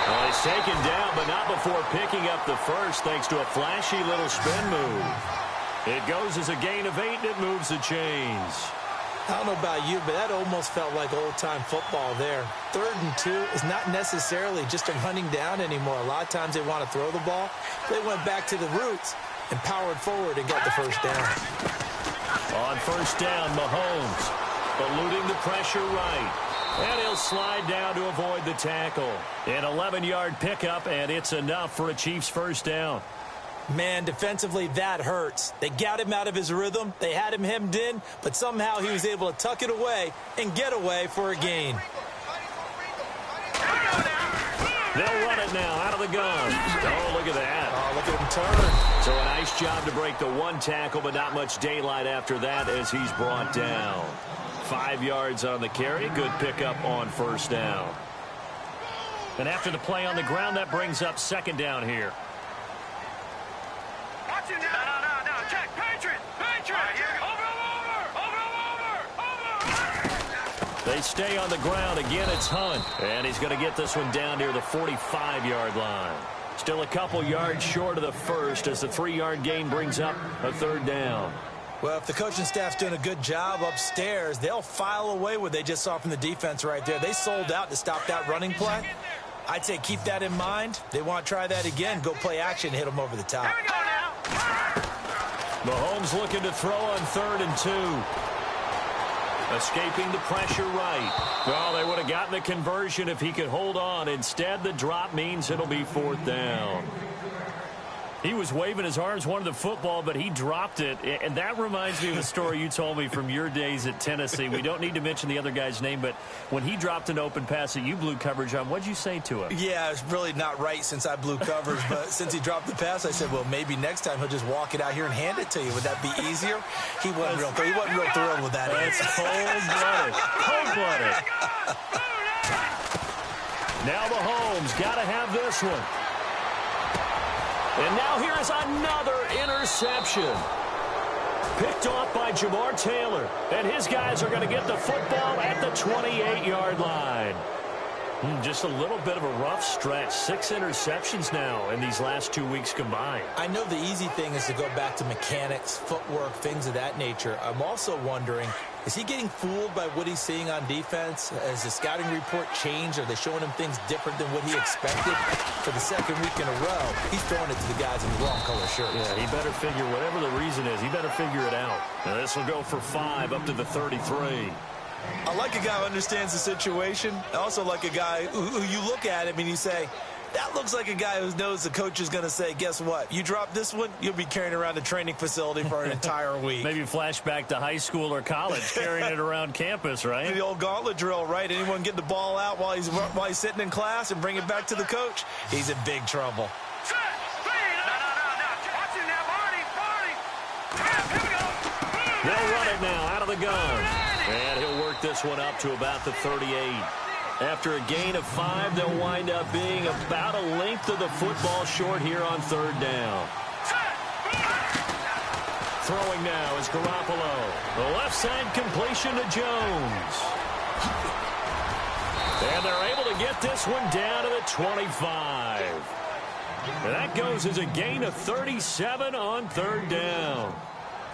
Well, he's taken down, but not before picking up the first thanks to a flashy little spin move. It goes as a gain of 8, and it moves the chains. I don't know about you, but that almost felt like old-time football there. 3rd and 2 is not necessarily just a running down anymore. A lot of times they want to throw the ball. They went back to the roots and powered forward and got the first down. On first down, Mahomes eluding the pressure right. And he'll slide down to avoid the tackle. An 11-yard pickup, and it's enough for a Chiefs first down. Man, defensively, that hurts. They got him out of his rhythm. They had him hemmed in, but somehow he was able to tuck it away and get away for a gain. They'll run it now out of the gun. Oh, look at that. Oh, look at him turn. So a nice job to break the one tackle, but not much daylight after that as he's brought down. 5 yards on the carry. Good pickup on first down. And after the play on the ground, that brings up second down here. No. Check. Patriot. Over. They stay on the ground. Again, it's Hunt. And he's going to get this one down near the 45-yard line. Still a couple yards short of the first as the 3-yard gain brings up a third down. Well, if the coaching staff's doing a good job upstairs, they'll file away what they just saw from the defense right there. They sold out to stop that running play. I'd say keep that in mind. They want to try that again. Go play action, hit them over the top. Here we go now. Mahomes looking to throw on 3rd and 2. Escaping the pressure right. Well, they would have gotten the conversion if he could hold on. Instead, the drop means it'll be 4th down. He was waving his arms, wanted the football, but he dropped it. And that reminds me of a story you told me from your days at Tennessee. We don't need to mention the other guy's name, but when he dropped an open pass that you blew coverage on, what'd you say to him? Yeah, it's really not right since I blew coverage, but since he dropped the pass, I said, well, maybe next time he'll just walk it out here and hand it to you. Would that be easier? He wasn't real thrilled with that. That's cold-blooded. Cold-blooded. Now Mahomes got to have this one. And now here is another interception. Picked off by Jamar Taylor. And his guys are going to get the football at the 28-yard line. Just a little bit of a rough stretch. 6 interceptions now in these last 2 weeks combined. I know the easy thing is to go back to mechanics, footwork, things of that nature. I'm also wondering, is he getting fooled by what he's seeing on defense? Has the scouting report changed? Are they showing him things different than what he expected? For the 2nd week in a row, he's throwing it to the guys in the wrong color shirts. Yeah, he better figure, whatever the reason is, he better figure it out. Now this will go for 5 up to the 33. I like a guy who understands the situation. I also like a guy who you look at him and you say, that looks like a guy who knows the coach is going to say, guess what? You drop this one, you'll be carrying around the training facility for an entire week. Maybe flashback to high school or college, carrying it around campus, right? The old gauntlet drill, right? Anyone get the ball out while he's sitting in class and bring it back to the coach? He's in big trouble. Set. Speed. No. Watch it now, Marty. Here we go. They'll run it now out of the gun. And he'll work this one up to about the 38. After a gain of 5, they'll wind up being about a length of the football short here on 3rd down. Throwing now is Garoppolo. The left side completion to Jones. And they're able to get this one down to the 25. And that goes as a gain of 37 on 3rd down.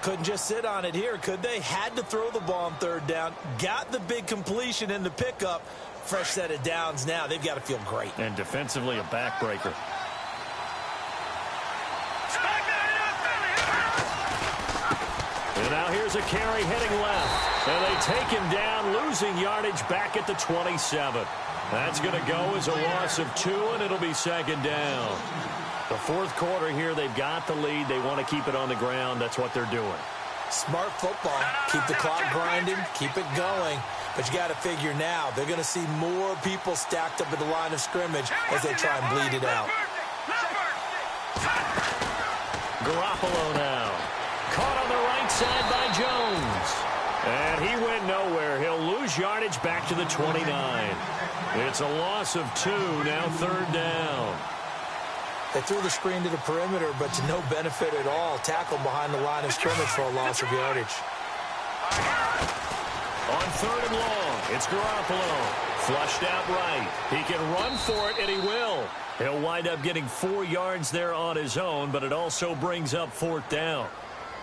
Couldn't just sit on it here, could they? Had to throw the ball on 3rd down. Got the big completion in the pickup. Fresh set of downs now. They've got to feel great. And defensively, a backbreaker. And now here's a carry heading left. And they take him down, losing yardage back at the 27. That's going to go as a loss of 2, and it'll be 2nd down. The 4th quarter here, they've got the lead. They want to keep it on the ground. That's what they're doing. Smart football. Keep the clock grinding. Keep it going. But you got to figure now, they're going to see more people stacked up at the line of scrimmage as they try and bleed it out. Garoppolo now. Caught on the right inside by Jones. And he went nowhere. He'll lose yardage back to the 29. It's a loss of 2, now 3rd down. They threw the screen to the perimeter, but to no benefit at all. Tackled behind the line of scrimmage for a loss of yardage. On 3rd and long, it's Garoppolo. Flushed out right. He can run for it, and he will. He'll wind up getting 4 yards there on his own, but it also brings up 4th down.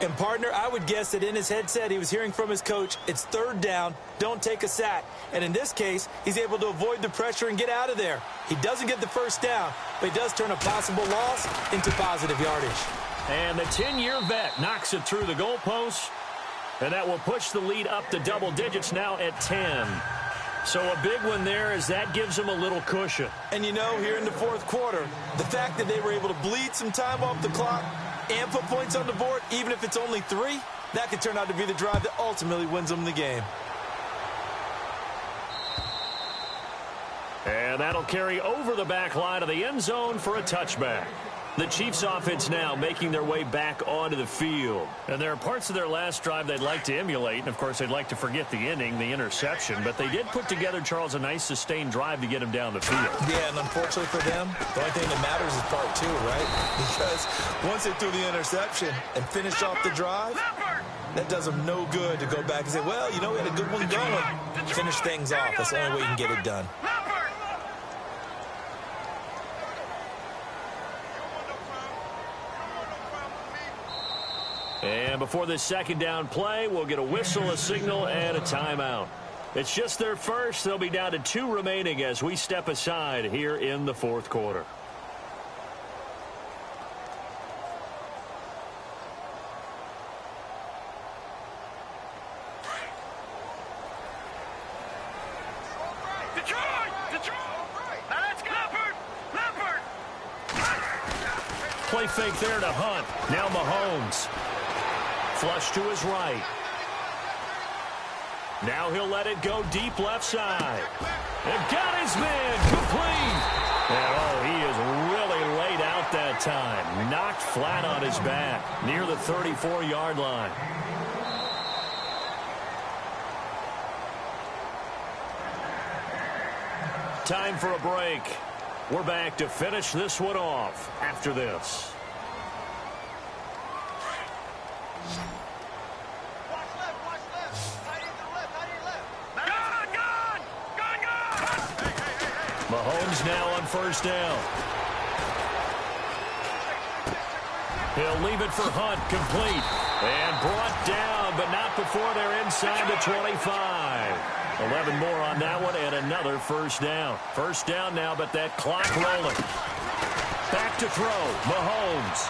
And, partner, I would guess that in his headset he was hearing from his coach, it's 3rd down, don't take a sack. And in this case, he's able to avoid the pressure and get out of there. He doesn't get the 1st down, but he does turn a possible loss into positive yardage. And the 10-year vet knocks it through the goalpost, and that will push the lead up to double digits now at 10. So a big one there as that gives them a little cushion. And, you know, here in the 4th quarter, the fact that they were able to bleed some time off the clock and put points on the board, even if it's only 3, that could turn out to be the drive that ultimately wins them the game. And that'll carry over the back line of the end zone for a touchback. The Chiefs offense now making their way back onto the field. And there are parts of their last drive they'd like to emulate. And, of course, they'd like to forget the inning, the interception. But they did put together, Charles, a nice sustained drive to get him down the field. Yeah, and unfortunately for them, the only thing that matters is part 2, right? Because once they threw the interception and finished off the drive, that does them no good to go back and say, well, you know, we had a good one going. Finish things off. That's the only way you can get it done. And before this 2nd down play, we'll get a whistle, a signal, and a timeout. It's just their first. They'll be down to 2 remaining as we step aside here in the 4th quarter. Play fake there to Hunt. Now Mahomes. Flush to his right. Now he'll let it go deep left side. And got his man complete. And, oh, he is really laid out that time. Knocked flat on his back near the 34-yard line. Time for a break. We're back to finish this one off after this. Mahomes now on 1st down. He'll leave it for Hunt, complete. And brought down, but not before they're inside the 25. 11 more on that one, and another 1st down. 1st down now, but that clock rolling. Back to throw, Mahomes.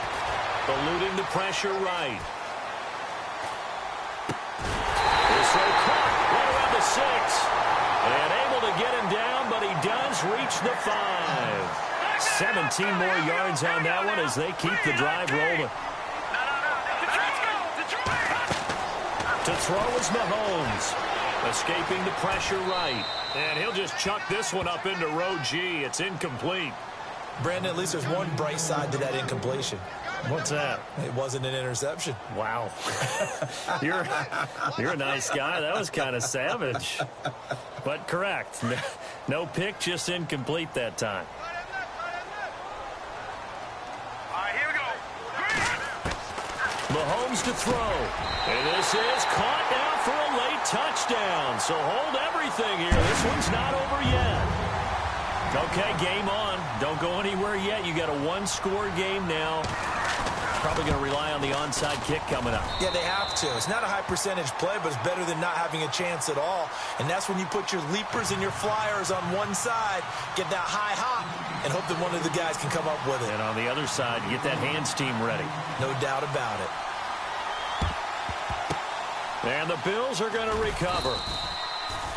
Eluding the pressure right. This throw caught right around the 6. And able to get him down, but he does reach the 5. 17 more yards on that one as they keep the drive rolling. To throw is Mahomes. Escaping the pressure right. And he'll just chuck this one up into row G. It's incomplete. Brandon, at least there's one bright side to that incompletion. What's that? It wasn't an interception. Wow. You're a nice guy. That was kind of savage. But correct. No pick, just incomplete that time. All right, here we go. Mahomes to throw. And this is caught now for a late touchdown. So hold everything here. This one's not over yet. Okay, game on. Don't go anywhere yet. You got a 1-score game now. Probably going to rely on the onside kick coming up. Yeah, they have to. It's not a high-percentage play, but it's better than not having a chance at all. And that's when you put your leapers and your flyers on one side, get that high hop, and hope that one of the guys can come up with it. And on the other side, you get that hands team ready. No doubt about it. And the Bills are going to recover.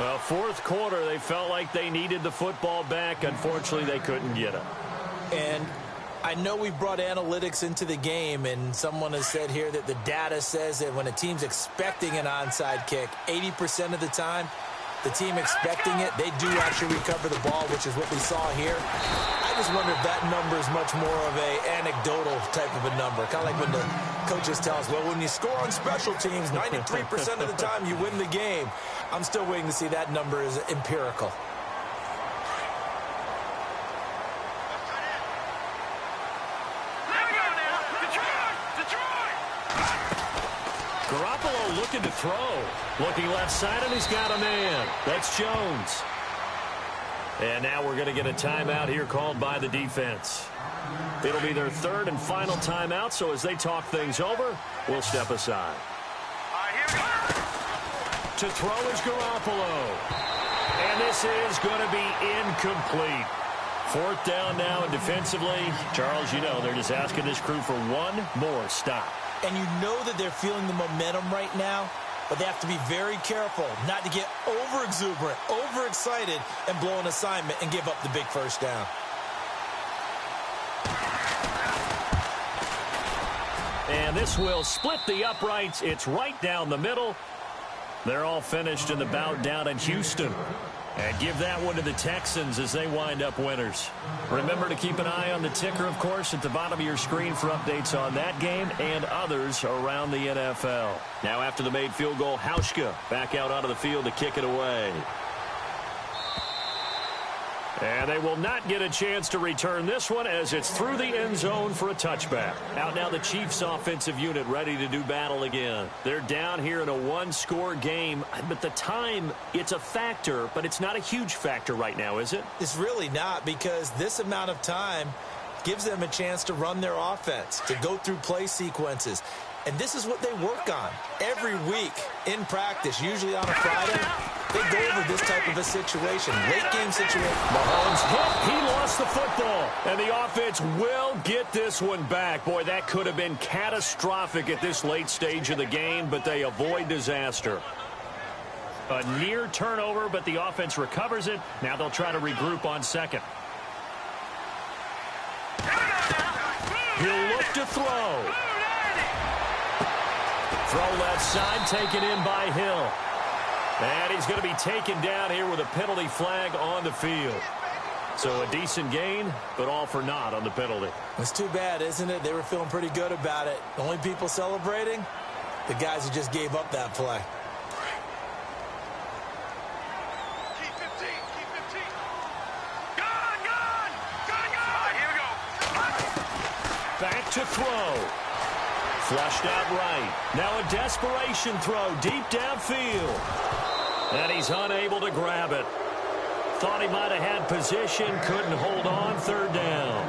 Well, 4th quarter, they felt like they needed the football back. Unfortunately, they couldn't get it. And I know we brought analytics into the game, and someone has said here that the data says that when a team's expecting an onside kick, 80% of the time, the team expecting it, they do actually recover the ball, which is what we saw here. I just wonder if that number is much more of a anecdotal type of a number, kind of like when the Coaches tell us, well, when you score on special teams, 93% of the time you win the game. I'm still waiting to see that number is empirical. Garoppolo looking to throw. Looking left side, and he's got a man. That's Jones. And now we're going to get a timeout here called by the defense. It'll be their third and final timeout, so as they talk things over, we'll step aside. To throw is Garoppolo. And this is going to be incomplete. Fourth down now, and defensively, Charles, you know, they're just asking this crew for one more stop. And you know that they're feeling the momentum right now, but they have to be very careful not to get over-exuberant, over-excited, and blow an assignment and give up the big first down. And this will split the uprights. It's right down the middle. They're all finished in the bout down in Houston. And give that one to the Texans as they wind up winners. Remember to keep an eye on the ticker, of course, at the bottom of your screen for updates on that game and others around the NFL. Now after the made field goal, Hauschka back out onto the field to kick it away. And they will not get a chance to return this one as it's through the end zone for a touchback. Out now the Chiefs offensive unit ready to do battle again. They're down here in a one-score game, but the time, it's a factor, but it's not a huge factor right now, is it? It's really not, because this amount of time gives them a chance to run their offense, to go through play sequences. And this is what they work on every week in practice, usually on a Friday. They go over this type of a situation, late game situation. Mahomes hit. He lost the football. And the offense will get this one back. Boy, that could have been catastrophic at this late stage of the game, but they avoid disaster. A near turnover, but the offense recovers it. Now they'll try to regroup on second. He'll look to throw. Throw left side, taken in by Hill. And he's going to be taken down here with a penalty flag on the field. So a decent gain, but all for naught on the penalty. It's too bad, isn't it? They were feeling pretty good about it. The only people celebrating, the guys who just gave up that play. Keep 15, keep 15. Gone! All right, here we go. Back to throw. Flushed out right. Now a desperation throw deep downfield. And he's unable to grab it. Thought he might have had position, couldn't hold on, third down.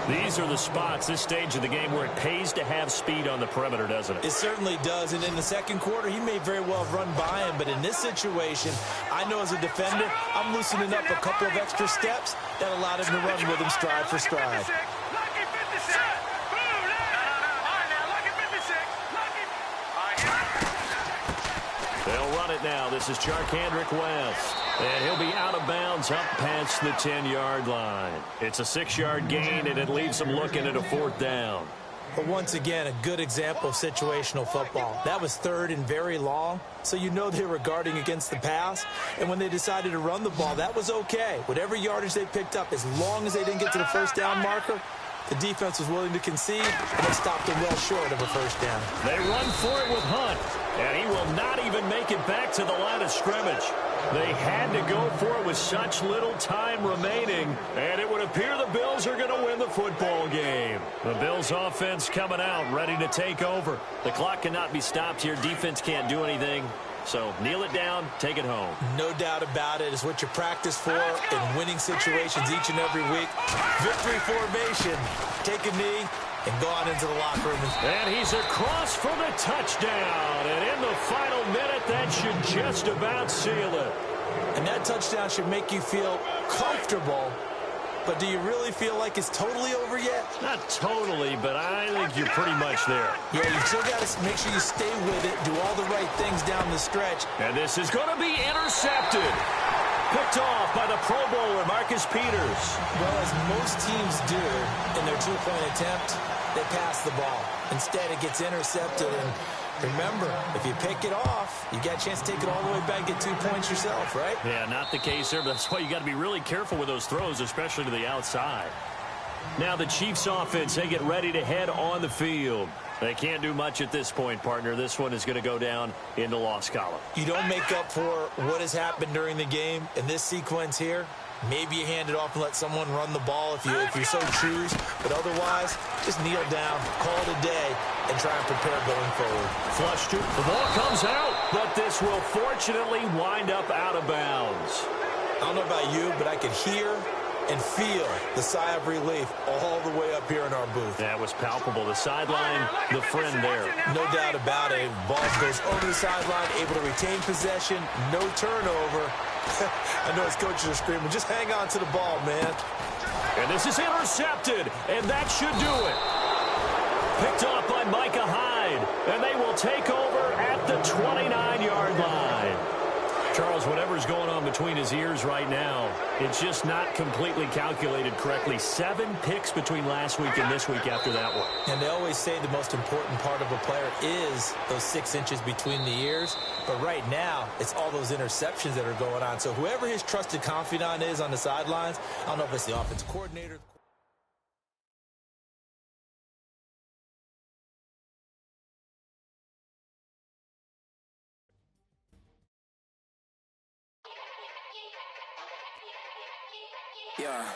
These are the spots, this stage of the game, where it pays to have speed on the perimeter, doesn't it? It certainly does, and in the second quarter, he may very well have run by him, but in this situation, I know as a defender, I'm loosening up a couple of extra steps that allowed him to run with him stride for stride. They'll run it now. This is Charkandrick West. And he'll be out of bounds up past the 10-yard line. It's a 6-yard gain, and it leaves them looking at a fourth down. But once again, a good example of situational football. That was third and very long, so you know they were guarding against the pass. And when they decided to run the ball, that was okay. Whatever yardage they picked up, as long as they didn't get to the first down marker, the defense was willing to concede, and they stopped them well short of a first down. They run for it with Hunt, and he will not even make it back to the line of scrimmage. They had to go for it with such little time remaining, and it would appear the Bills are going to win the football game. The Bills offense coming out, ready to take over. The clock cannot be stopped here. Defense can't do anything. So kneel it down, take it home. No doubt about it. It's what you practice for in winning situations each and every week. Victory formation. Take a knee and go on into the locker room. And he's across for the touchdown. And in the final minute, that should just about seal it. And that touchdown should make you feel comfortable. But do you really feel like it's totally over yet? Not totally, but I think you're pretty much there. Yeah, you still got to make sure you stay with it, do all the right things down the stretch. And this is going to be intercepted. Picked off by the Pro Bowler, Marcus Peters. Well, as most teams do in their two-point attempt, they pass the ball. Instead, it gets intercepted, and remember, if you pick it off, you got a chance to take it all the way back, get 2 points yourself, right? Yeah, not the case there, but that's why you got to be really careful with those throws, especially to the outside. Now the Chiefs offense, they get ready to head on the field. They can't do much at this point, partner. This one is going to go down in the loss column. You don't make up for what has happened during the game in this sequence here. Maybe you hand it off and let someone run the ball if you so choose. But otherwise, just kneel down, call it a day, and try and prepare going forward. Flush to the ball comes out, but this will fortunately wind up out of bounds. I don't know about you, but I could hear and feel the sigh of relief all the way up here in our booth. That was palpable. The sideline, the friend there. No doubt about it. Ball goes over the sideline, able to retain possession, no turnover. I know his coaches are screaming, just hang on to the ball, man. And this is intercepted, and that should do it. Picked off by Micah Hyde, and they will take over at the 29-yard line. Charles, whatever's going on between his ears right now, it's just not completely calculated correctly. 7 picks between last week and this week after that one. And they always say the most important part of a player is those 6 inches between the ears. But right now, it's all those interceptions that are going on. So whoever his trusted confidant is on the sidelines, I don't know if it's the offensive coordinator. Yeah.